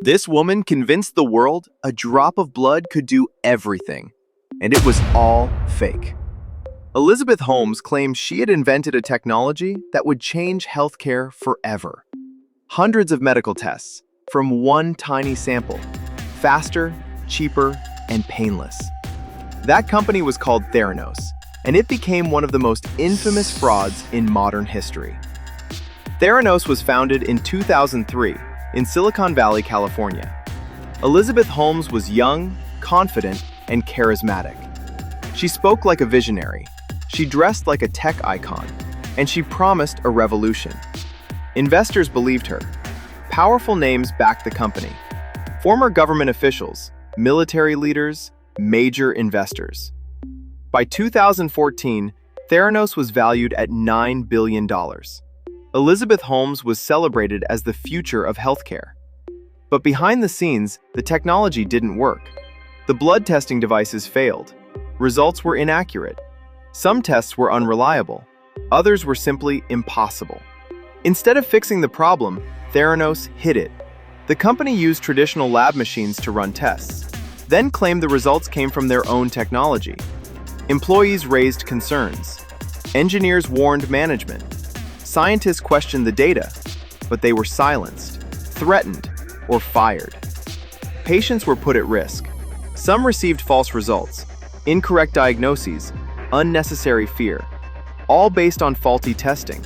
This woman convinced the world a drop of blood could do everything, and it was all fake. Elizabeth Holmes claimed she had invented a technology that would change healthcare forever. Hundreds of medical tests from one tiny sample, faster, cheaper, and painless. That company was called Theranos, and it became one of the most infamous frauds in modern history. Theranos was founded in 2003 in Silicon Valley, California. Elizabeth Holmes was young, confident, and charismatic. She spoke like a visionary, she dressed like a tech icon, and she promised a revolution. Investors believed her. Powerful names backed the company. Former government officials, military leaders, major investors. By 2014, Theranos was valued at $9 billion. Elizabeth Holmes was celebrated as the future of healthcare. But behind the scenes, the technology didn't work. The blood testing devices failed. Results were inaccurate. Some tests were unreliable. Others were simply impossible. Instead of fixing the problem, Theranos hid it. The company used traditional lab machines to run tests, then claimed the results came from their own technology. Employees raised concerns. Engineers warned management. Scientists questioned the data, but they were silenced, threatened, or fired. Patients were put at risk. Some received false results, incorrect diagnoses, unnecessary fear, all based on faulty testing.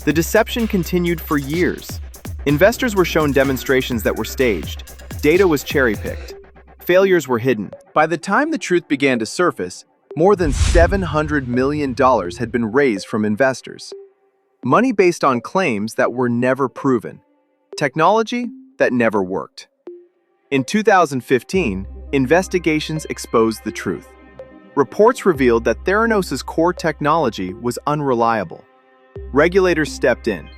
The deception continued for years. Investors were shown demonstrations that were staged. Data was cherry-picked. Failures were hidden. By the time the truth began to surface, more than $700 million had been raised from investors. Money based on claims that were never proven. Technology that never worked. In 2015, investigations exposed the truth. Reports revealed that Theranos' core technology was unreliable. Regulators stepped in.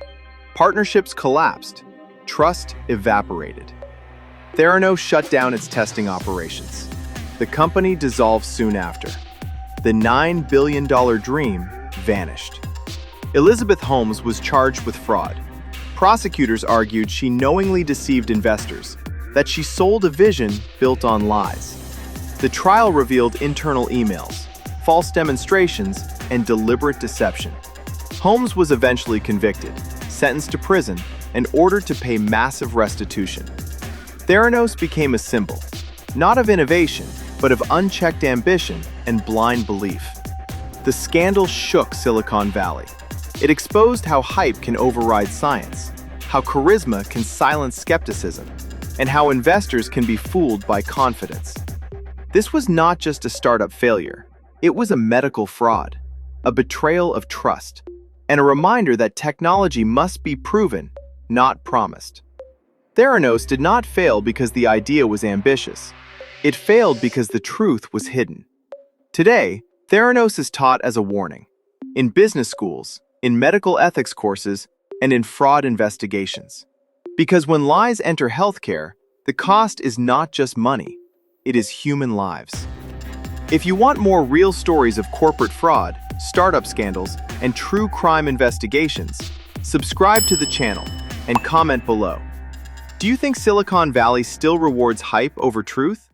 Partnerships collapsed. Trust evaporated. Theranos shut down its testing operations. The company dissolved soon after. The $9 billion dream vanished. Elizabeth Holmes was charged with fraud. Prosecutors argued she knowingly deceived investors, that she sold a vision built on lies. The trial revealed internal emails, false demonstrations, and deliberate deception. Holmes was eventually convicted, sentenced to prison, and ordered to pay massive restitution. Theranos became a symbol, not of innovation, but of unchecked ambition and blind belief. The scandal shook Silicon Valley. It exposed how hype can override science, how charisma can silence skepticism, and how investors can be fooled by confidence. This was not just a startup failure. It was a medical fraud, a betrayal of trust, and a reminder that technology must be proven, not promised. Theranos did not fail because the idea was ambitious. It failed because the truth was hidden. Today, Theranos is taught as a warning. In business schools, in medical ethics courses, and in fraud investigations. Because when lies enter healthcare, the cost is not just money, it is human lives. If you want more real stories of corporate fraud, startup scandals, and true crime investigations, subscribe to the channel and comment below. Do you think Silicon Valley still rewards hype over truth?